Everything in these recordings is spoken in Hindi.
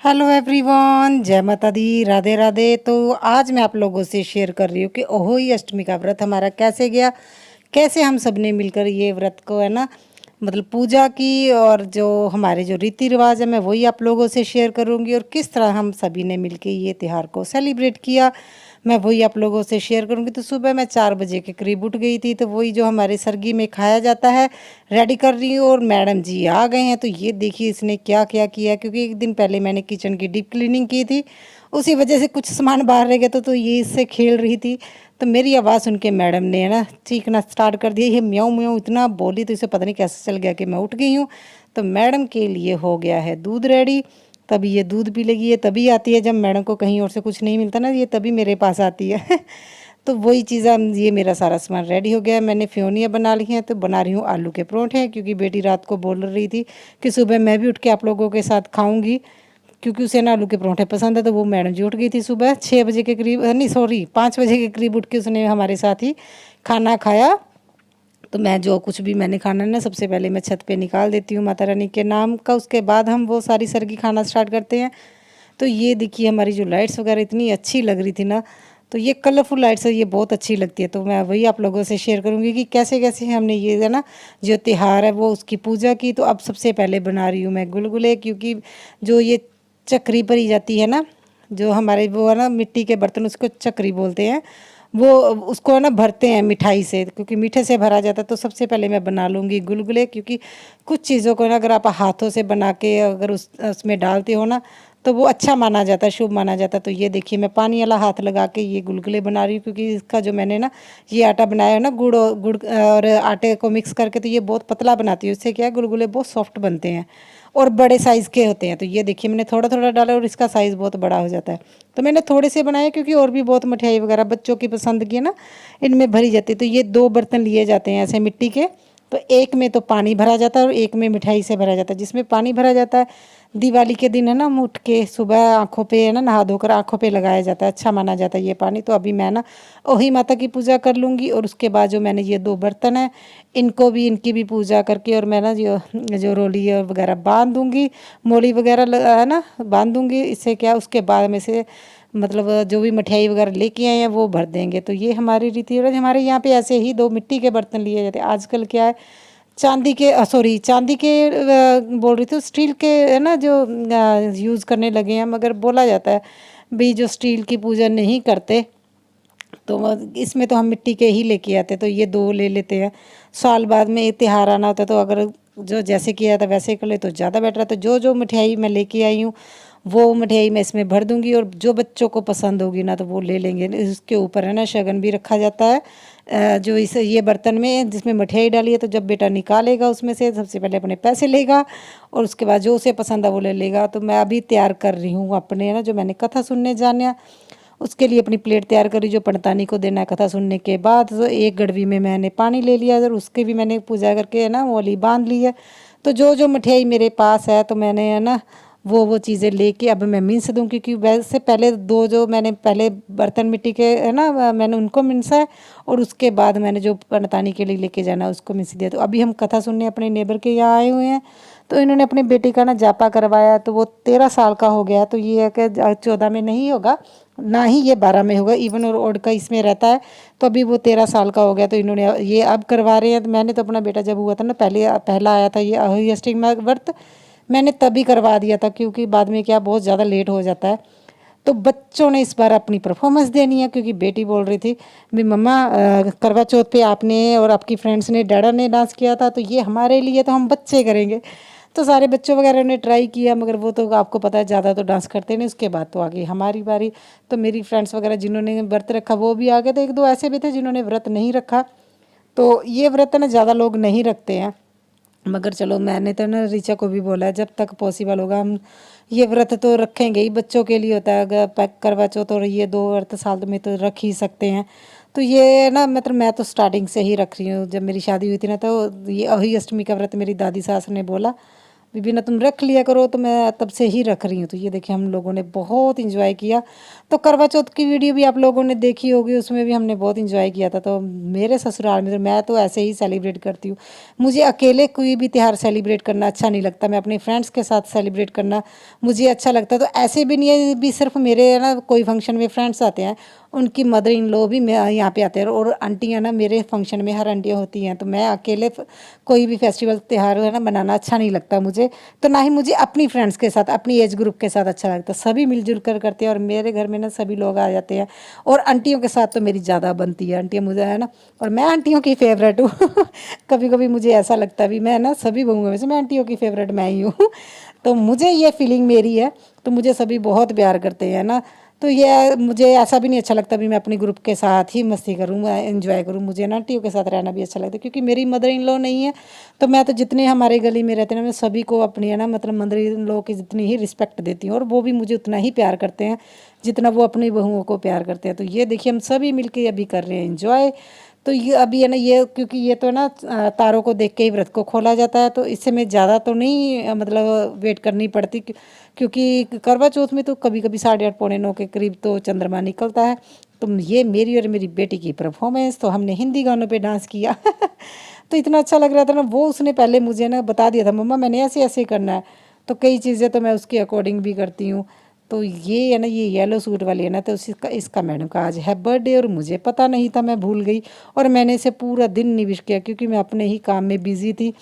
हेलो एवरीवन, जय माता दी, राधे राधे। तो आज मैं आप लोगों से शेयर कर रही हूँ कि अहोई अष्टमी का व्रत हमारा कैसे गया, कैसे हम सब ने मिलकर ये व्रत को है ना मतलब पूजा की, और जो हमारे जो रीति रिवाज है मैं वही आप लोगों से शेयर करूँगी, और किस तरह हम सभी ने मिलकर ये त्यौहार को सेलिब्रेट किया मैं वही आप लोगों से शेयर करूंगी। तो सुबह मैं 4 बजे के करीब उठ गई थी, तो वही जो हमारे सरगी में खाया जाता है रेडी कर रही हूँ, और मैडम जी आ गए हैं। तो ये देखिए इसने क्या क्या किया, क्योंकि एक दिन पहले मैंने किचन की डीप क्लीनिंग की थी, उसी वजह से कुछ सामान बाहर रह गया तो ये इससे खेल रही थी। तो मेरी आवाज़ सुन के मैडम ने है ना चीखना स्टार्ट कर दिया, ये म्याऊं म्याऊं इतना बोली, तो इसे पता नहीं कैसे चल गया कि मैं उठ गई हूँ। तो मैडम के लिए हो गया है दूध रेडी। तभी ये दूध पी लेगी, ये तभी आती है जब मैडम को कहीं और से कुछ नहीं मिलता ना, ये तभी मेरे पास आती है। तो वही चीज़ अब ये मेरा सारा सामान रेडी हो गया है। मैंने फ्योनियाँ बना ली हैं, तो बना रही हूँ आलू के परोठे, क्योंकि बेटी रात को बोल रही थी कि सुबह मैं भी उठ के आप लोगों के साथ खाऊंगी, क्योंकि उसे ना आलू के परोठे पसंद है। तो वो मैडम जी उठ गई थी सुबह 6 बजे के करीब, नहीं सॉरी 5 बजे के करीब उठ के उसने हमारे साथ ही खाना खाया। तो मैं जो कुछ भी मैंने खाना ना सबसे पहले मैं छत पे निकाल देती हूँ माता रानी के नाम का, उसके बाद हम वो सारी सरगी खाना स्टार्ट करते हैं। तो ये देखिए हमारी जो लाइट्स वगैरह इतनी अच्छी लग रही थी ना, तो ये कलरफुल लाइट्स है, ये बहुत अच्छी लगती है। तो मैं वही आप लोगों से शेयर करूँगी कि कैसे कैसे हमने ये है ना जो त्यौहार है वो उसकी पूजा की। तो अब सबसे पहले बना रही हूँ मैं गुलगुले, क्योंकि जो ये चक्री भरी जाती है ना, जो हमारे वो है ना मिट्टी के बर्तन, उसको चक्री बोलते हैं, वो उसको है ना भरते हैं मिठाई से, क्योंकि मीठे से भरा जाता है। तो सबसे पहले मैं बना लूँगी गुलगुले, क्योंकि कुछ चीज़ों को ना अगर आप हाथों से बना के अगर उसमें डालते हो ना तो वो अच्छा माना जाता है, शुभ माना जाता है। तो ये देखिए मैं पानी वाला हाथ लगा के ये गुलगुले बना रही हूँ, क्योंकि इसका जो मैंने ना ये आटा बनाया है ना गुड़ और आटे को मिक्स करके, तो ये बहुत पतला बनाती है, उससे क्या है गुलगुले बहुत सॉफ्ट बनते हैं और बड़े साइज़ के होते हैं। तो ये देखिए मैंने थोड़ा थोड़ा डाला और इसका साइज़ बहुत बड़ा हो जाता है। तो मैंने थोड़े से बनाए, क्योंकि और भी बहुत मिठाई वगैरह बच्चों की पसंद की है ना इनमें भरी जाती है। तो ये 2 बर्तन लिए जाते हैं ऐसे मिट्टी के, तो एक में तो पानी भरा जाता है और एक में मिठाई से भरा जाता है। जिसमें पानी भरा जाता है दिवाली के दिन है ना, हम उठ के सुबह आँखों पे है ना नहा धोकर आँखों पे लगाया जाता है, अच्छा माना जाता है ये पानी। तो अभी मैं ना वही माता की पूजा कर लूँगी, और उसके बाद जो मैंने ये 2 बर्तन हैं इनको भी इनकी भी पूजा करके, और मैं ना जो जो रोली वगैरह बांध दूँगी, मोली वगैरह है ना बांध दूँगी। इससे क्या उसके बाद में से मतलब जो भी मिठाई वगैरह लेके आए हैं वो भर देंगे। तो ये हमारी रीति रिवाज, हमारे यहाँ पे ऐसे ही 2 मिट्टी के बर्तन लिए जाते हैं। आजकल क्या है चांदी के सॉरी चांदी के बोल रही थी, स्टील के है ना जो यूज़ करने लगे हैं, मगर बोला जाता है भी जो स्टील की पूजा नहीं करते, तो इसमें तो हम मिट्टी के ही लेके आते। तो ये 2 ले लेते हैं। साल बाद में त्योहार आना होता है, तो अगर जो जैसे किया जाता है वैसे कर ले तो ज़्यादा बेटर है। तो जो जो मिठाई मैं लेके आई हूँ वो मिठाई मैं इसमें भर दूंगी, और जो बच्चों को पसंद होगी ना तो वो ले लेंगे। इसके ऊपर है ना शगन भी रखा जाता है, जो इस ये बर्तन में जिसमें मिठाई डाली है। तो जब बेटा निकालेगा उसमें से सबसे पहले अपने पैसे लेगा, और उसके बाद जो उसे पसंद है वो ले लेगा। तो मैं अभी तैयार कर रही हूँ अपने ना जो मैंने कथा सुनने जाना उसके लिए अपनी प्लेट तैयार करी, जो पंडितानी को देना है कथा सुनने के बाद। तो एक गड़वी में मैंने पानी ले लिया, और उसके भी मैंने पूजा करके है ना मोली बांध ली है। तो जो जो मिठाई मेरे पास है तो मैंने है ना वो चीज़ें लेके अब मैं मिन्स दूँ, क्योंकि वैसे पहले 2 जो मैंने पहले बर्तन मिट्टी के है ना मैंने उनको मिनसा है, और उसके बाद मैंने जो पंडितानी के लिए लेके जाना है उसको मिन्स दिया। तो अभी हम कथा सुनने अपने नेबर के यहाँ आए हुए हैं। तो इन्होंने अपने बेटे का ना जापा करवाया, तो वो 13 साल का हो गया। तो ये है कि 14 में नहीं होगा, ना ही ये 12 में होगा, इवन और ओड का इसमें रहता है। तो अभी वो 13 साल का हो गया, तो इन्होंने ये अब करवा रहे हैं। तो मैंने तो अपना बेटा जब हुआ था ना पहले पहला आया था ये अहोई अष्टमी व्रत, मैंने तभी करवा दिया था, क्योंकि बाद में क्या बहुत ज़्यादा लेट हो जाता है। तो बच्चों ने इस बार अपनी परफॉर्मेंस देनी है, क्योंकि बेटी बोल रही थी भी मम्मा करवा चौथ पे आपने और आपकी फ्रेंड्स ने डैडा ने डांस किया था, तो ये हमारे लिए तो हम बच्चे करेंगे। तो सारे बच्चों वगैरह ने ट्राई किया, मगर वो तो आपको पता है ज़्यादा तो डांस करते नहीं। उसके बाद तो आ गई हमारी बारी। तो मेरी फ्रेंड्स वगैरह जिन्होंने व्रत रखा वो भी आ गए थे, 1-2 ऐसे भी थे जिन्होंने व्रत नहीं रखा। तो ये व्रत ना ज़्यादा लोग नहीं रखते हैं, मगर चलो मैंने तो ना ऋचा को भी बोला है जब तक पॉसिबल होगा हम ये व्रत तो रखेंगे ही, बच्चों के लिए होता है। अगर पैक करवा चौथ और ये 2 व्रत साल में तो रख ही सकते हैं। तो ये ना मतलब मैं तो स्टार्टिंग से ही रख रही हूँ। जब मेरी शादी हुई थी ना तो ये अही अष्टमी का व्रत मेरी दादी सास ने बोला बीबी ना तुम रख लिया करो, तो मैं तब से ही रख रही हूँ। तो ये देखिए हम लोगों ने बहुत इंजॉय किया। तो करवा चौथ की वीडियो भी आप लोगों ने देखी होगी, उसमें भी हमने बहुत इंजॉय किया था। तो मेरे ससुराल में तो मैं तो ऐसे ही सेलिब्रेट करती हूँ। मुझे अकेले कोई भी त्यौहार सेलिब्रेट करना अच्छा नहीं लगता, मैं अपने फ्रेंड्स के साथ सेलिब्रेट करना मुझे अच्छा लगता है। तो ऐसे भी नहीं है भी सिर्फ मेरे ना कोई फंक्शन में फ्रेंड्स आते हैं, उनकी मदर इन लॉ भी मैं यहाँ पे आते हैं, और आंटियाँ ना मेरे फंक्शन में हर आंटियाँ होती हैं। तो मैं अकेले कोई भी फेस्टिवल त्यौहार है ना मनाना अच्छा नहीं लगता मुझे। तो ना ही मुझे अपनी फ्रेंड्स के साथ, अपनी एज ग्रुप के साथ अच्छा लगता। सभी मिलजुल कर करते हैं, और मेरे घर में ना सभी लोग आ जाते हैं। और आंटियों के साथ तो मेरी ज़्यादा बनती है, आंटियाँ मुझे है ना, और मैं आंटियों की फेवरेट हूँ। कभी कभी मुझे ऐसा लगता है भी मैं ना सभी बहुओं में से मैं आंटियों की फेवरेट मैं ही हूँ। तो मुझे ये फीलिंग मेरी है। तो मुझे सभी बहुत प्यार करते हैं ना। तो ये मुझे ऐसा भी नहीं अच्छा लगता भी मैं अपनी ग्रुप के साथ ही मस्ती करूँ, मैं एंजॉय करूँ। मुझे ना आंटियों के साथ रहना भी अच्छा लगता है, क्योंकि मेरी मदर इन लॉ नहीं है। तो मैं तो जितने हमारे गली में रहते हैं ना, मैं सभी को अपनी है ना मतलब मदर इन लॉ की जितनी ही रिस्पेक्ट देती हूँ, और वो भी मुझे उतना ही प्यार करते हैं जितना वो अपनी बहुओं को प्यार करते हैं। तो ये देखिए हम सभी मिलके अभी कर रहे हैं एंजॉय। तो ये अभी है ना, ये क्योंकि ये तो ना तारों को देख के ही व्रत को खोला जाता है। तो इससे मैं ज़्यादा तो नहीं मतलब वेट करनी पड़ती, क्योंकि करवा चौथ में तो कभी कभी 8:30 पौने 9 के करीब तो चंद्रमा निकलता है। तो ये मेरी और मेरी बेटी की परफॉर्मेंस, तो हमने हिंदी गानों पे डांस किया। तो इतना अच्छा लग रहा था ना, वो उसने पहले मुझे ना बता दिया था, मम्मा मैंने ऐसे ऐसे करना है। तो कई चीज़ें तो मैं उसके अकॉर्डिंग भी करती हूँ। तो ये है ना, ये येलो सूट वाली है ना, तो इसका इसका मैडम का आज है बर्थडे, और मुझे पता नहीं था, मैं भूल गई। और मैंने इसे पूरा दिन नहीं विश किया, क्योंकि मैं अपने ही काम में बिजी थी।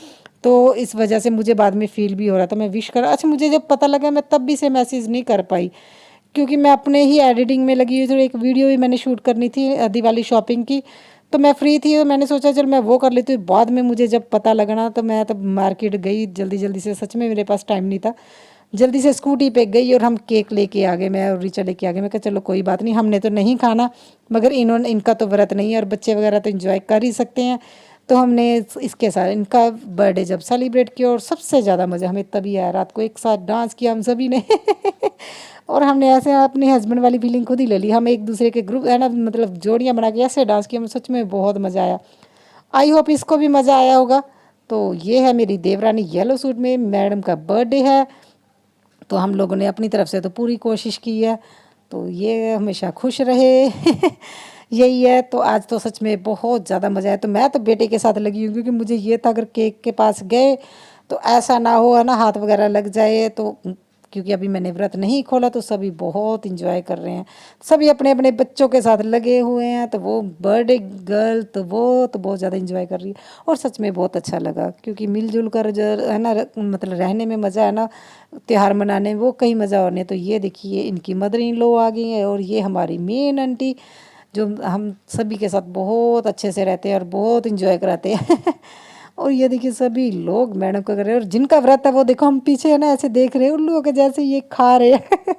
तो इस वजह से मुझे बाद में फील भी हो रहा था, मैं विश कर, अच्छा मुझे जब पता लगा मैं तब भी से मैसेज नहीं कर पाई, क्योंकि मैं अपने ही एडिटिंग में लगी हुई थी। एक वीडियो भी मैंने शूट करनी थी दिवाली शॉपिंग की। तो मैं फ्री थी, तो मैंने सोचा चल मैं वो कर लेती हूँ। बाद में मुझे जब पता लगना, तो मैं तब मार्केट गई जल्दी जल्दी से, सच में मेरे पास टाइम नहीं था। जल्दी से स्कूटी पे गई और हम केक लेके आ गए, मैं और रीचा लेके आ गए। मैं कहा चलो कोई बात नहीं, हमने तो नहीं खाना, मगर इनका तो व्रत नहीं है, और बच्चे वगैरह तो इंजॉय कर ही सकते हैं। तो हमने इसके साथ इनका बर्थडे जब सेलिब्रेट किया, और सबसे ज़्यादा मज़ा हमें तभी आया, रात को एक साथ डांस किया हम सभी ने। और हमने ऐसे अपने हस्बैंड वाली फीलिंग खुद ही ले ली। हम एक दूसरे के ग्रुप है ना मतलब जोड़ियाँ बना के ऐसे डांस किया, हमें सच में बहुत मज़ा आया। आई होप इसको भी मज़ा आया होगा। तो ये है मेरी देवरानी येलो सूट में, मैडम का बर्थडे है। तो हम लोगों ने अपनी तरफ से तो पूरी कोशिश की है। तो ये हमेशा खुश रहे। यही है। तो आज तो सच में बहुत ज़्यादा मज़ा आया। तो मैं तो बेटे के साथ लगी हूँ, क्योंकि मुझे ये था अगर केक के पास गए तो ऐसा ना हो है ना हाथ वगैरह लग जाए। तो क्योंकि अभी मैंने व्रत नहीं खोला, तो सभी बहुत इंजॉय कर रहे हैं, सभी अपने अपने बच्चों के साथ लगे हुए हैं। तो वो बर्थडे गर्ल तो वो तो बहुत ज़्यादा इंजॉय कर रही है, और सच में बहुत अच्छा लगा, क्योंकि मिलजुल कर जो है ना मतलब रहने में मज़ा है ना, त्यौहार मनाने में वो कहीं मज़ा और नहीं। तो ये देखिए इनकी मदर इन लॉ आ गई है, और ये हमारी मेन आंटी, जो हम सभी के साथ बहुत अच्छे से रहते हैं और बहुत इंजॉय कराते हैं। और ये देखिए सभी लोग मैडम को कर रहे हैं, और जिनका व्रत है वो देखो हम पीछे है ना ऐसे देख रहे हैं उल्लुओं के जैसे ये खा रहे हैं।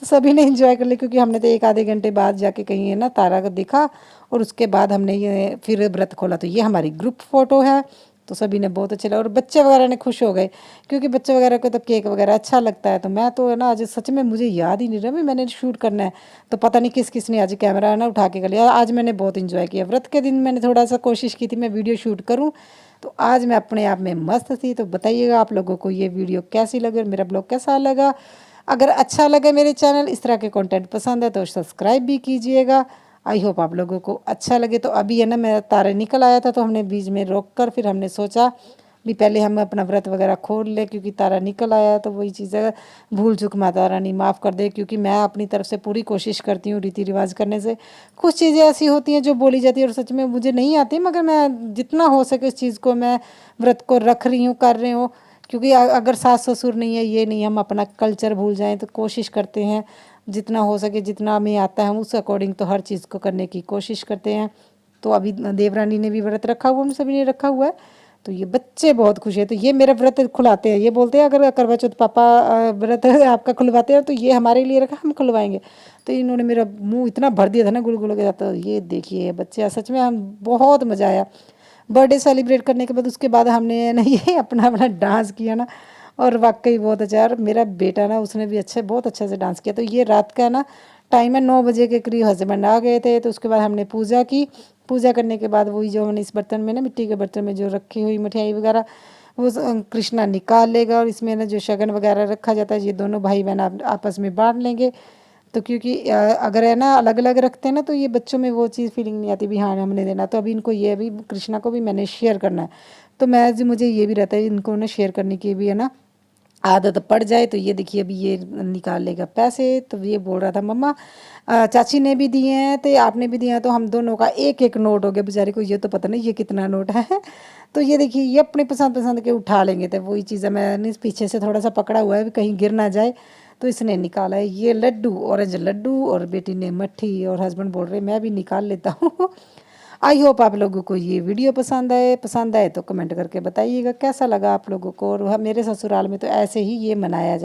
तो सभी ने एंजॉय कर लिया, क्योंकि हमने तो एक आधे घंटे बाद जाके कहीं है ना तारा को देखा, और उसके बाद हमने ये फिर व्रत खोला। तो ये हमारी ग्रुप फोटो है। तो सभी ने बहुत अच्छे लगा, और बच्चे वगैरह ने खुश हो गए, क्योंकि बच्चे वगैरह को तो केक वगैरह अच्छा लगता है। तो मैं तो है ना आज सच में मुझे याद ही नहीं रहा मैंने शूट करना है। तो पता नहीं किस किस ने आज कैमरा है ना उठा के कर लिया। आज मैंने बहुत इंजॉय किया। व्रत के दिन मैंने थोड़ा सा कोशिश की थी मैं वीडियो शूट करूँ, तो आज मैं अपने आप में मस्त थी। तो बताइएगा आप लोगों को ये वीडियो कैसी लगी, और मेरा ब्लॉग कैसा लगा। अगर अच्छा लगे मेरे चैनल, इस तरह के कंटेंट पसंद है, तो सब्सक्राइब भी कीजिएगा। आई होप आप लोगों को अच्छा लगे। तो अभी है ना मेरा तारा निकल आया था, तो हमने बीच में रोक कर फिर हमने सोचा भी पहले हम अपना व्रत वगैरह खोल ले, क्योंकि तारा निकल आया। तो वही चीज़ है, भूल चूक माता रानी माफ़ कर दे, क्योंकि मैं अपनी तरफ से पूरी कोशिश करती हूँ रीति रिवाज करने से। कुछ चीज़ें ऐसी होती हैं जो बोली जाती है और सच में मुझे नहीं आती, मगर मैं जितना हो सके इस चीज़ को मैं व्रत को रख रही हूँ, कर रही हूँ। क्योंकि अगर सास ससुर नहीं है, ये नहीं हम अपना कल्चर भूल जाएं, तो कोशिश करते हैं जितना हो सके, जितना हमें आता है हम उस अकॉर्डिंग तो हर चीज़ को करने की कोशिश करते हैं। तो अभी देवरानी ने भी व्रत रखा हुआ, हम सभी ने रखा हुआ है। तो ये बच्चे बहुत खुश है। तो ये मेरा व्रत खुलाते हैं, ये बोलते हैं अगर करवा चौथ पापा व्रत आपका खुलवाते हैं तो ये हमारे लिए रखा, हम खुलवाएंगे। तो इन्होंने मेरा मुंह इतना भर दिया था ना गुलगुल के साथ। तो ये देखिए बच्चे, सच में हम बहुत मज़ा आया बर्थडे सेलिब्रेट करने के बाद। उसके बाद हमने ना ये अपना अपना डांस किया ना, और वाकई बहुत अच्छा। और मेरा बेटा ना उसने भी अच्छे बहुत अच्छे से डांस किया। तो ये रात का ना टाइम है, 9 बजे के करीब हस्बैंड आ गए थे। तो उसके बाद हमने पूजा की। पूजा करने के बाद वही जो मैंने इस बर्तन में ना मिट्टी के बर्तन में जो रखी हुई मिठाई वगैरह वो कृष्णा निकाल लेगा और इसमें ना जो शगन वगैरह रखा जाता है ये दोनों भाई बहन आपस में बांट लेंगे। तो क्योंकि अगर है ना अलग अलग रखते हैं ना तो ये बच्चों में वो चीज़ फीलिंग नहीं आती भी हाँ हमने देना। तो अभी इनको ये अभी कृष्णा को भी मैंने शेयर करना है। तो मैं जो मुझे ये भी रहता है इनको ना शेयर करने की भी है ना आदत पड़ जाए। तो ये देखिए अभी ये निकाल लेगा पैसे। तो ये बोल रहा था मम्मा चाची ने भी दिए हैं तो आपने भी दिए हैं तो हम दोनों का एक एक नोट हो गया। बेचारे को ये तो पता नहीं ये कितना नोट है। तो ये देखिए ये अपनी पसंद पसंद के उठा लेंगे। तो वही चीज़ है मैंने पीछे से थोड़ा सा पकड़ा हुआ है कहीं गिर ना जाए। तो इसने निकाला है ये लड्डू, ऑरेंज लड्डू, और बेटी ने मट्ठी, और हस्बैंड बोल रहे मैं भी निकाल लेता हूँ। आई होप आप लोगों को ये वीडियो पसंद आए तो कमेंट करके बताइएगा कैसा लगा आप लोगों को। और मेरे ससुराल में तो ऐसे ही ये मनाया